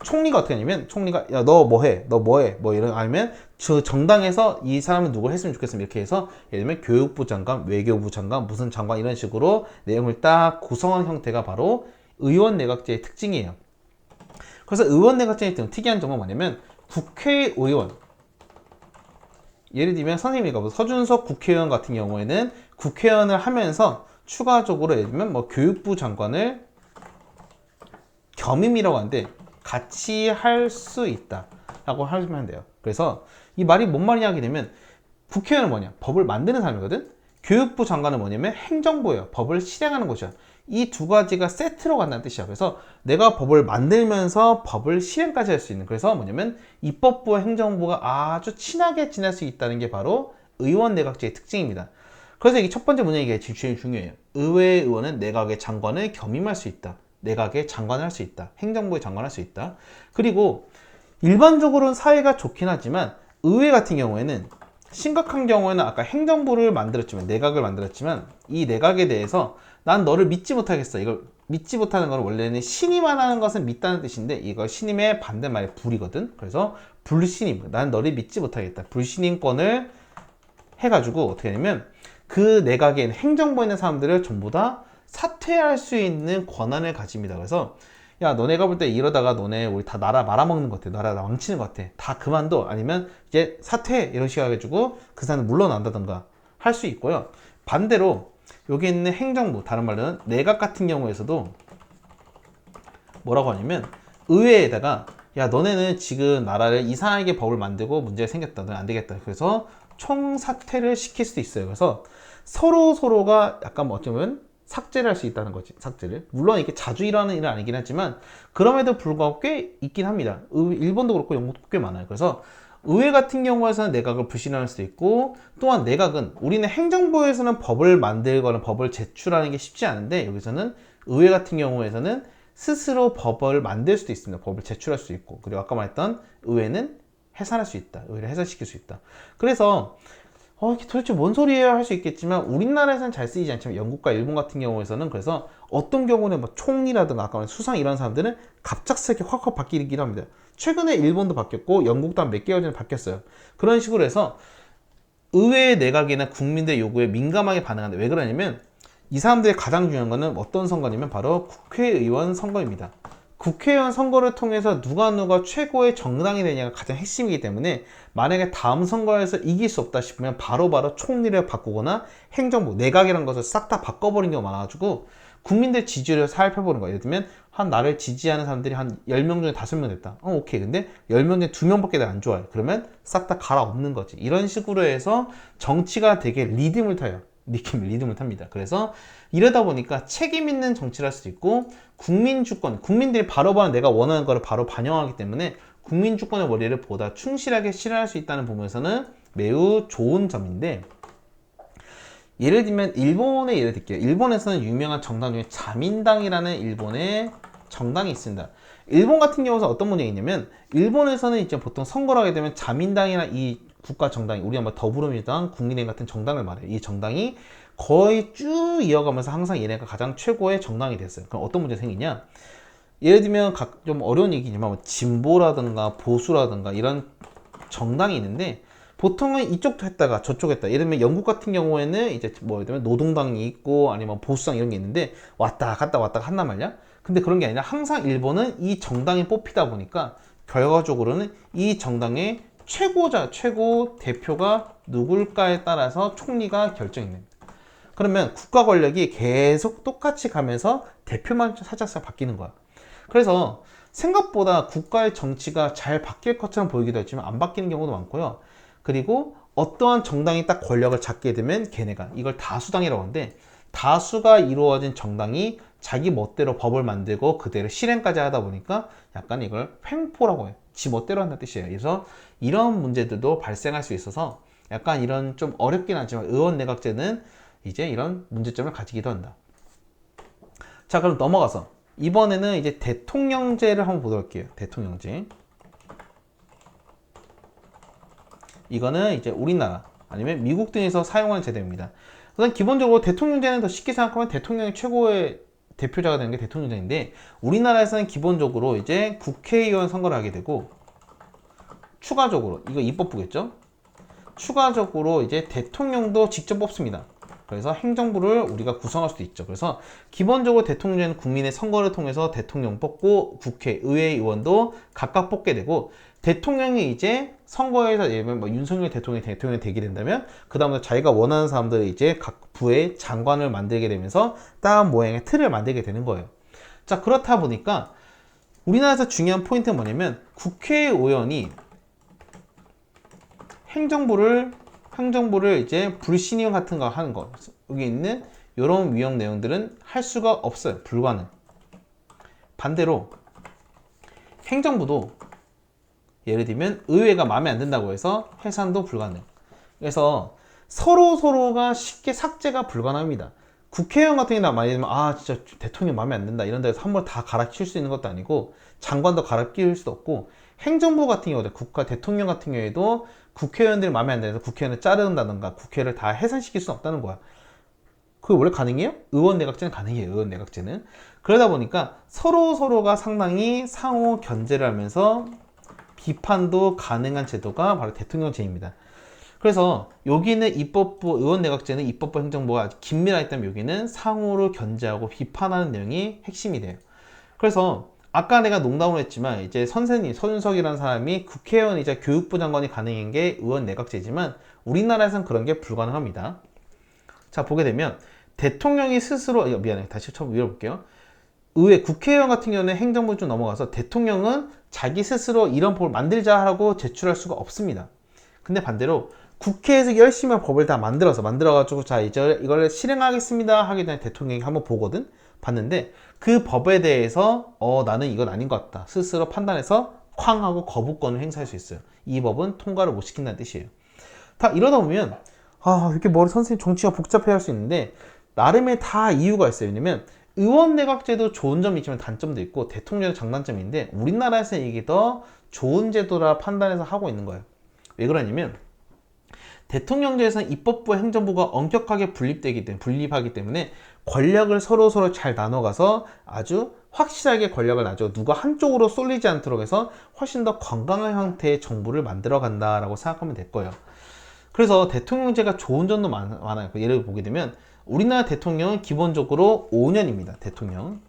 총리가 어떻게 하냐면 총리가 야 너 뭐해? 너 뭐해? 뭐 이런 아니면 저 정당에서 이 사람은 누구 했으면 좋겠으면 이렇게 해서 예를 들면 교육부 장관, 외교부 장관, 무슨 장관 이런 식으로 내용을 딱 구성한 형태가 바로 의원 내각제의 특징이에요. 그래서 의원 내각제의 특이한 점은 뭐냐면 국회의원 예를 들면 선생님이 서준석 국회의원 같은 경우에는 국회의원을 하면서 추가적으로 예를 들면 뭐 교육부 장관을 겸임이라고 하는데 같이 할 수 있다 라고 하시면 돼요. 그래서 이 말이 뭔 말이냐 하게 되면 국회의원은 뭐냐? 법을 만드는 사람이거든. 교육부 장관은 뭐냐면 행정부예요. 법을 실행하는 것이야. 이 두 가지가 세트로 간다는 뜻이야. 그래서 내가 법을 만들면서 법을 실행까지 할 수 있는 그래서 뭐냐면 입법부와 행정부가 아주 친하게 지낼 수 있다는 게 바로 의원 내각제의 특징입니다. 그래서 이게 첫 번째 문제가 제일 중요해요. 의회 의원은 내각의 장관을 겸임할 수 있다. 내각의 장관을 할 수 있다. 행정부의 장관을 할 수 있다. 그리고 일반적으로는 사회가 좋긴 하지만 의회 같은 경우에는 심각한 경우에는 아까 행정부를 만들었지만 내각을 만들었지만 이 내각에 대해서 난 너를 믿지 못하겠어. 이걸 믿지 못하는 건 원래는 신임만 하는 것은 믿다는 뜻인데 이거 신임의 반대말이 불이거든. 그래서 불신임. 난 너를 믿지 못하겠다. 불신임권을 해가지고 어떻게 하냐면 그 내각에 있는 행정부에 있는 사람들을 전부 다 사퇴할 수 있는 권한을 가집니다. 그래서 야, 너네가 볼 때 이러다가 너네 우리 다 나라 말아먹는 것 같아. 나라 망치는 것 같아. 다 그만둬. 아니면 이제 사퇴 이런 식으로 해가지고 그 사람은 물러난다던가 할 수 있고요. 반대로 여기 있는 행정부, 다른 말로는 내각 같은 경우에서도 뭐라고 하냐면 의회에다가 야, 너네는 지금 나라를 이상하게 법을 만들고 문제가 생겼다. 너는 안 되겠다. 그래서 총사퇴를 시킬 수도 있어요. 그래서 서로가 약간 뭐 어쩌면 삭제를 할 수 있다는 거지. 삭제를. 물론 이게 자주 일어나는 일은 아니긴 하지만 그럼에도 불구하고 꽤 있긴 합니다. 일본도 그렇고 영국도 꽤 많아요. 그래서 의회 같은 경우에서는 내각을 불신할 수도 있고, 또한 내각은 우리는 행정부에서는 법을 만들거나 법을 제출하는 게 쉽지 않은데 여기서는 의회 같은 경우에서는 스스로 법을 만들 수도 있습니다. 법을 제출할 수 있고, 그리고 아까 말했던 의회는 해산할 수 있다. 의회를 해산시킬 수 있다. 그래서 이게 도대체 뭔 소리예요 할 수 있겠지만 우리나라에서는 잘 쓰이지 않지만 영국과 일본 같은 경우에서는 그래서 어떤 경우는 뭐 총리라든가 아까 말한 수상 이런 사람들은 갑작스럽게 확 바뀌긴 합니다. 최근에 일본도 바뀌었고 영국도 한 몇 개월 전에 바뀌었어요. 그런 식으로 해서 의회 내각이나 국민들 요구에 민감하게 반응한다. 왜 그러냐면 이 사람들의 가장 중요한 거는 어떤 선거냐면 바로 국회의원 선거입니다. 국회의원 선거를 통해서 누가 최고의 정당이 되냐가 가장 핵심이기 때문에 만약에 다음 선거에서 이길 수 없다 싶으면 바로바로 총리를 바꾸거나 행정부, 내각이라는 것을 싹 다 바꿔버린 경우가 많아가지고 국민들 지지율을 살펴보는 거예요. 예를 들면 한 나를 지지하는 사람들이 한 10명 중에 5명 됐다. 오케이. 근데 10명 중에 2명밖에 안 좋아요. 그러면 싹 다 갈아엎는 거지. 이런 식으로 해서 정치가 되게 리듬을 타요. 리듬을 탑니다. 그래서 이러다 보니까 책임 있는 정치를 할 수도 있고 국민 주권, 국민들이 바로 내가 원하는 거를 바로 반영하기 때문에 국민 주권의 원리를 보다 충실하게 실현할 수 있다는 부분에서는 매우 좋은 점인데, 예를 들면 일본의 예를 들게요. 일본에서는 유명한 정당 중에 자민당이라는 일본의 정당이 있습니다. 일본 같은 경우는 어떤 문제가 있냐면 일본에서는 이제 보통 선거를 하게 되면 자민당이나 이 국가 정당이 우리가 뭐 더불어민주당, 국민의힘 같은 정당을 말해요. 이 정당이 거의 쭉 이어가면서 항상 얘네가 가장 최고의 정당이 됐어요. 그럼 어떤 문제가 생기냐? 예를 들면 좀 어려운 얘기지만 뭐 진보라든가 보수라든가 이런 정당이 있는데 보통은 이쪽도 했다가 저쪽 했다. 예를 들면 영국 같은 경우에는 이제 뭐 예를 들면 노동당이 있고 아니면 보수당 이런 게 있는데 왔다 갔다 한단 말이야. 근데 그런 게 아니라 항상 일본은 이 정당이 뽑히다 보니까 결과적으로는 이 정당의 최고 대표가 누굴까에 따라서 총리가 결정이 됩니다. 그러면 국가 권력이 계속 똑같이 가면서 대표만 살짝 바뀌는 거야. 그래서 생각보다 국가의 정치가 잘 바뀔 것처럼 보이기도 했지만 안 바뀌는 경우도 많고요. 그리고 어떠한 정당이 딱 권력을 잡게 되면 걔네가 이걸 다수당이라고 하는데, 다수가 이루어진 정당이 자기 멋대로 법을 만들고 그대로 실행까지 하다 보니까 약간 이걸 횡포라고 해요. 지 멋대로 한다는 뜻이에요. 그래서 이런 문제들도 발생할 수 있어서 약간 이런 좀 어렵긴 하지만 의원 내각제는 이제 이런 문제점을 가지기도 한다. 자, 그럼 넘어가서 이번에는 이제 대통령제를 한번 보도록 할게요. 대통령제. 이거는 이제 우리나라 아니면 미국 등에서 사용하는 제도입니다. 우선 기본적으로 대통령제는 더 쉽게 생각하면 대통령이 최고의 대표자가 되는 게 대통령제인데, 우리나라에서는 기본적으로 이제 국회의원 선거를 하게 되고 추가적으로 이거 입법부겠죠? 추가적으로 이제 대통령도 직접 뽑습니다. 그래서 행정부를 우리가 구성할 수도 있죠. 그래서 기본적으로 대통령제는 국민의 선거를 통해서 대통령 뽑고 국회, 의회 의원도 각각 뽑게 되고, 대통령이 이제 선거에서 예를 들면 뭐 윤석열 대통령이 되게 된다면 그 다음에 자기가 원하는 사람들이 이제 각 부의 장관을 만들게 되면서 다음 모양의 틀을 만들게 되는 거예요. 자, 그렇다 보니까 우리나라에서 중요한 포인트는 뭐냐면 국회의원이 행정부를 이제 불신임 같은 거 하는 거, 여기 있는 이런 위헌 내용들은 할 수가 없어요. 불가능. 반대로 행정부도 예를 들면 의회가 마음에 안 든다고 해서 해산도 불가능. 그래서 서로가 쉽게 삭제가 불가능합니다. 국회의원 같은 경우는 많이 되면 진짜 대통령 마음에 안 든다 이런 데서 한 번 다 갈아키울 수 있는 것도 아니고 장관도 갈아끼울 수도 없고, 행정부 같은 경우도 국가 대통령 같은 경우에도 국회의원들 마음에 안 들어서 국회의원을 자른다던가 국회를 다 해산시킬 수는 없다는 거야. 그게 원래 가능해요? 의원 내각제는 가능해요. 의원 내각제는. 그러다 보니까 서로가 상당히 상호 견제를 하면서 비판도 가능한 제도가 바로 대통령제입니다. 그래서 여기는 입법부, 의원 내각제는 입법부 행정부가 아주 긴밀하기 때문에 여기는 상호를 견제하고 비판하는 내용이 핵심이 돼요. 그래서 아까 내가 농담으로 했지만 이제 선생님 서준석이라는 사람이 국회의원이자 교육부 장관이 가능한 게 의원 내각제지만 우리나라에서는 그런 게 불가능합니다. 자, 보게 되면 대통령이 스스로 미안해 다시 처음 읽어볼게요. 국회의원 같은 경우는 행정부 좀 넘어가서 대통령은 자기 스스로 이런 법을 만들자 하고 제출할 수가 없습니다. 근데 반대로 국회에서 열심히 법을 다 만들어가지고 자 이제 이걸 실행하겠습니다 하기 전에 대통령이 한번 보거든. 봤는데 그 법에 대해서 나는 이건 아닌 것 같다 스스로 판단해서 쾅 하고 거부권을 행사할 수 있어요. 이 법은 통과를 못 시킨다는 뜻이에요. 다 이러다 보면 이렇게 머리 선생님 정치가 복잡해 할 수 있는데 나름의 다 이유가 있어요. 왜냐면 의원 내각제도 좋은 점이 있지만 단점도 있고 대통령의 장단점인데 우리나라에서는 이게 더 좋은 제도라 판단해서 하고 있는 거예요. 왜 그러냐면 대통령제에서는 입법부 행정부가 엄격하게 분립하기 때문에 권력을 서로 잘 나눠가서 아주 확실하게 권력을 나눠 누가 한쪽으로 쏠리지 않도록 해서 훨씬 더 건강한 형태의 정부를 만들어 간다라고 생각하면 될 거예요. 그래서 대통령제가 좋은 점도 많아요. 예를 보게 되면 우리나라 대통령은 기본적으로 5년입니다. 대통령.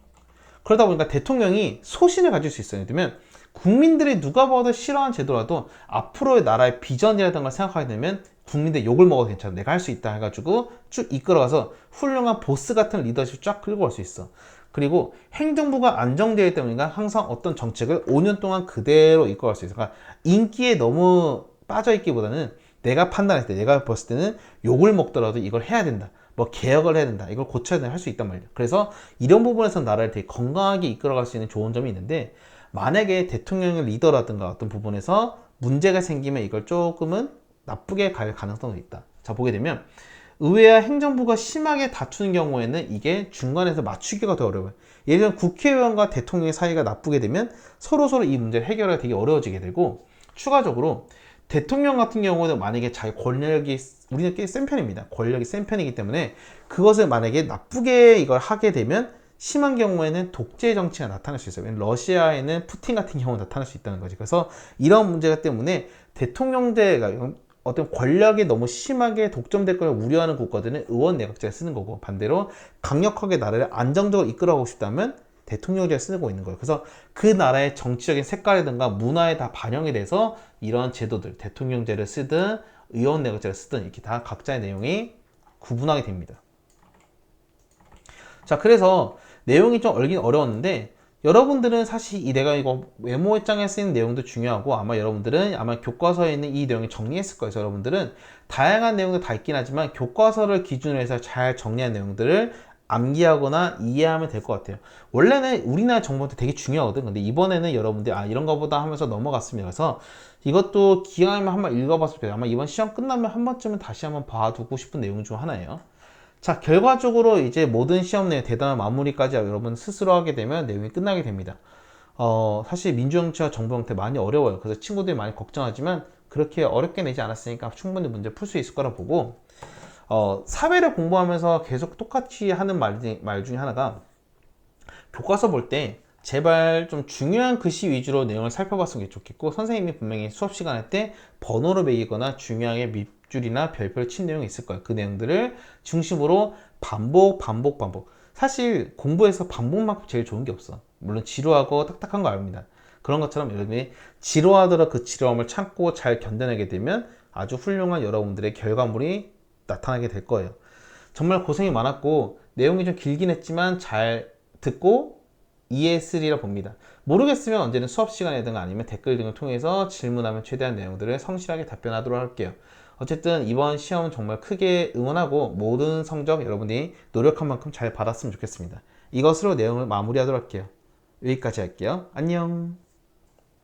그러다 보니까 대통령이 소신을 가질 수 있어요. 예를 들면 국민들이 누가 봐도 싫어하는 제도라도 앞으로의 나라의 비전이라든가 걸 생각하게 되면 국민들 욕을 먹어도 괜찮아. 내가 할 수 있다 해가지고 쭉 이끌어가서 훌륭한 보스 같은 리더십 쫙 끌고 갈 수 있어. 그리고 행정부가 안정되어 있다 보니까 항상 어떤 정책을 5년 동안 그대로 이끌어갈 수 있어. 그러니까 인기에 너무 빠져있기보다는 내가 판단했을 때, 내가 봤을 때는 욕을 먹더라도 이걸 해야 된다. 뭐 개혁을 해야 된다. 이걸 고쳐야 된다. 할 수 있단 말이야. 그래서 이런 부분에서 나라를 되게 건강하게 이끌어갈 수 있는 좋은 점이 있는데 만약에 대통령의 리더라든가 어떤 부분에서 문제가 생기면 이걸 조금은 나쁘게 갈 가능성도 있다. 자, 보게 되면 의회와 행정부가 심하게 다투는 경우에는 이게 중간에서 맞추기가 더 어려워요. 예를 들면 국회의원과 대통령의 사이가 나쁘게 되면 서로 이 문제를 해결하기 되게 어려워지게 되고 추가적으로 대통령 같은 경우는 만약에 자기 권력이 우리는 꽤 센 편입니다. 권력이 센 편이기 때문에 그것을 만약에 나쁘게 이걸 하게 되면 심한 경우에는 독재 정치가 나타날 수 있어요. 러시아에는 푸틴 같은 경우가 나타날 수 있다는 거지. 그래서 이런 문제가 때문에 대통령제가 어떤 권력이 너무 심하게 독점될 걸 우려하는 국가들은 의원 내각제를 쓰는 거고 반대로 강력하게 나라를 안정적으로 이끌어가고 싶다면 대통령제를 쓰고 있는 거예요. 그래서 그 나라의 정치적인 색깔이든가 문화에 다 반영이 돼서 이런 제도들 대통령제를 쓰든 의원 내각제를 쓰든 이렇게 다 각자의 내용이 구분하게 됩니다. 자, 그래서 내용이 좀 얼긴 어려웠는데 여러분들은 사실 내가 이거 메모장에 쓰이는 내용도 중요하고 아마 여러분들은 아마 교과서에 있는 이 내용을 정리했을 거예요. 여러분들은 다양한 내용도 다 있긴 하지만 교과서를 기준으로 해서 잘 정리한 내용들을 암기하거나 이해하면 될 것 같아요. 원래는 우리나라 정보도 되게 중요하거든. 근데 이번에는 여러분들이 이런 거보다 하면서 넘어갔습니다. 그래서 이것도 기왕이면 한번 읽어봤으면 좋겠어요. 아마 이번 시험 끝나면 한 번쯤은 다시 한번 봐두고 싶은 내용 중 하나예요. 자, 결과적으로 이제 모든 시험 내용 대단한 마무리까지 여러분 스스로 하게 되면 내용이 끝나게 됩니다. 사실 민주정치와 정부 형태 많이 어려워요. 그래서 친구들이 많이 걱정하지만 그렇게 어렵게 내지 않았으니까 충분히 문제 풀 수 있을 거라 보고 사회를 공부하면서 계속 똑같이 하는 말 중에 하나가 교과서 볼 때 제발 좀 중요한 글씨 위주로 내용을 살펴봤으면 좋겠고 선생님이 분명히 수업 시간 할 때 번호를 매기거나 중요하게 밑줄이나 별표를 친 내용이 있을 거예요. 그 내용들을 중심으로 반복. 사실 공부에서 반복만큼 제일 좋은 게 없어. 물론 지루하고 딱딱한 거 압니다. 그런 것처럼 여러분이 지루하더라도 그 지루함을 참고 잘 견뎌내게 되면 아주 훌륭한 여러분들의 결과물이 나타나게 될 거예요. 정말 고생이 많았고 내용이 좀 길긴 했지만 잘 듣고 이해했으리라 봅니다. 모르겠으면 언제든 수업 시간이든가 아니면 댓글 등을 통해서 질문하면 최대한 내용들을 성실하게 답변하도록 할게요. 어쨌든 이번 시험 정말 크게 응원하고 모든 성적 여러분이 노력한 만큼 잘 받았으면 좋겠습니다. 이것으로 내용을 마무리하도록 할게요. 여기까지 할게요. 안녕.